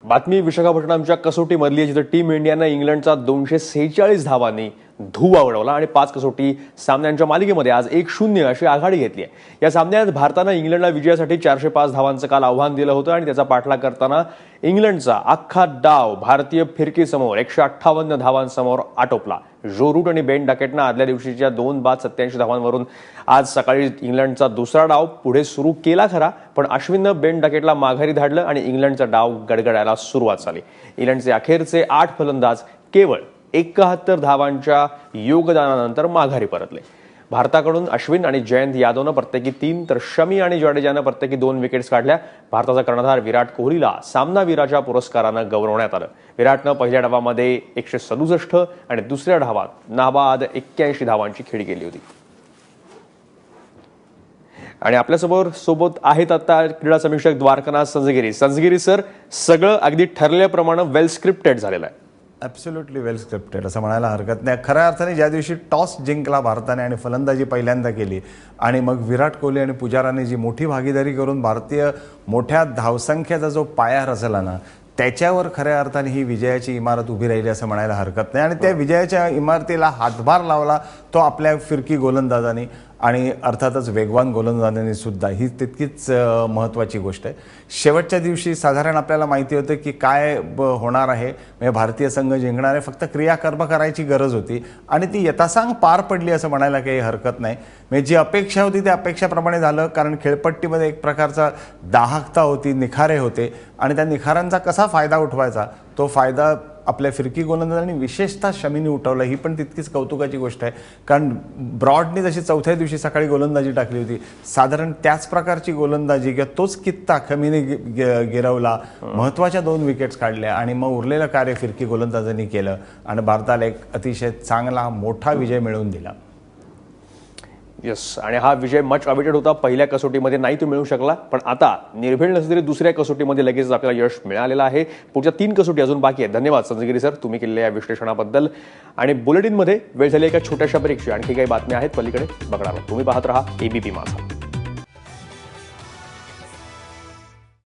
बातमी विशाखापट्टणमच्या कसोटीमधली आहे, जिथे टीम इंडियानं इंग्लंडचा 246 धावांनी धुव्वा उडवला आणि 5 कसोटी सामन्यांच्या मालिकेमध्ये आज 1-0 अशी आघाडी घेतली आहे। या सामन्यात भारतानं इंग्लंडला विजयासाठी 405 धावांचं काल आव्हान दिलं होतं आणि त्याचा पाठलाग करताना इंग्लंडचा अख्खा डाव भारतीय फिरकीसमोर 158 धावांसमोर आटोपला। जो रूट आणि बेन डकेटनं आदल्या दिवशीच्या 2 बाद 87 धावांवरून आज सकाळी इंग्लंडचा दुसरा डाव पुढे सुरू केला खरा, पण अश्विननं बेन डकेटला माघारी धाडलं आणि इंग्लंडचा डाव गडगडायला सुरुवात झाली। इंग्लंडचे अखेरचे 8 फलंदाज केवळ 71 धावांच्या योगदानानंतर माघारी परतले। भारताकडून अश्विन आणि जयंत यादवनं प्रत्येकी 3 तर शमी आणि जडेजानं प्रत्येकी 2 विकेट्स काढल्या। भारताचा कर्णधार विराट कोहलीला सामनावीराच्या पुरस्कारानं गौरवण्यात आलं। विराटनं पहिल्या डावामध्ये 167 आणि दुसऱ्या डावात नाबाद 81 धावांची खेळी केली होती। आणि आपल्यासमोर सोबत आहेत आता क्रीडा समीक्षक द्वारकानाथ संजगिरी। संजगिरी सर, सगळं अगदी ठरल्याप्रमाणे वेल स्क्रिप्टेड झालेलं आहे। ॲब्सोल्युटली वेल स्क्रिप्टेड असं म्हणायला हरकत नाही। खऱ्या अर्थाने ज्या दिवशी टॉस जिंकला भारताने आणि फलंदाजी पहिल्यांदा केली आणि मग विराट कोहली आणि पुजाराने जी मोठी भागीदारी करून भारतीय मोठ्या धावसंख्येचा जो पाया रचला ना, त्याच्यावर खऱ्या अर्थाने ही विजयाची इमारत उभी राहिली असं म्हणायला हरकत नाही। आणि त्या विजयाच्या इमारतीला हातभार लावला तो आपल्या फिरकी गोलंदाजांनी आणि अर्थातच वेगवान गोलंदाजांनी सुद्धा। ही तितकीच महत्त्वाची गोष्ट आहे। शेवटच्या दिवशी साधारण आपल्याला माहिती होतं की काय होणार आहे, म्हणजे भारतीय संघ जिंकणार आहे, फक्त क्रियाकर्म करायची गरज होती आणि ती यथासांग पार पडली असं म्हणायला काही हरकत नाही। म्हणजे जी अपेक्षा होती त्या अपेक्षाप्रमाणे झालं, कारण खेळपट्टीमध्ये एक प्रकारचा दाहकता होती, निखारे होते आणि त्या निखारांचा कसा फायदा उठवायचा तो फायदा आपल्या फिरकी गोलंदाजांनी विशेषतः शमीने उठवला। ही पण तितकीच कौतुकाची गोष्ट आहे, कारण ब्रॉडनी जशी चौथ्या दिवशी सकाळी गोलंदाजी टाकली होती, साधारण त्याच प्रकारची गोलंदाजी किंवा तोच कित्ता शमीने गिरवला, महत्त्वाच्या 2 विकेट्स काढल्या आणि मग उरलेलं कार्य फिरकी गोलंदाजांनी केलं आणि भारताला एक अतिशय चांगला मोठा विजय मिळवून दिला। यस, आणि हा विजय मच अवेटेड होता। पहिल्या कसोटीमध्ये नाही तो मिळू शकला, पण आता निर्भीड नसली तरी दुसऱ्या कसोटीमध्ये लगेच आपल्याला यश मिळालेलं आहे। पुढच्या 3 कसोटी अजून बाकी आहेत। धन्यवाद संजगिरी सर, तुम्ही केलेल्या या विश्लेषणाबद्दल। आणि बुलेटिनमध्ये वेळ झाली एका छोट्याशा ब्रेकची। आणखी काही बातम्या आहेत पलीकडे बघणार आहोत। तुम्ही पाहत रहा एबीपी माझा।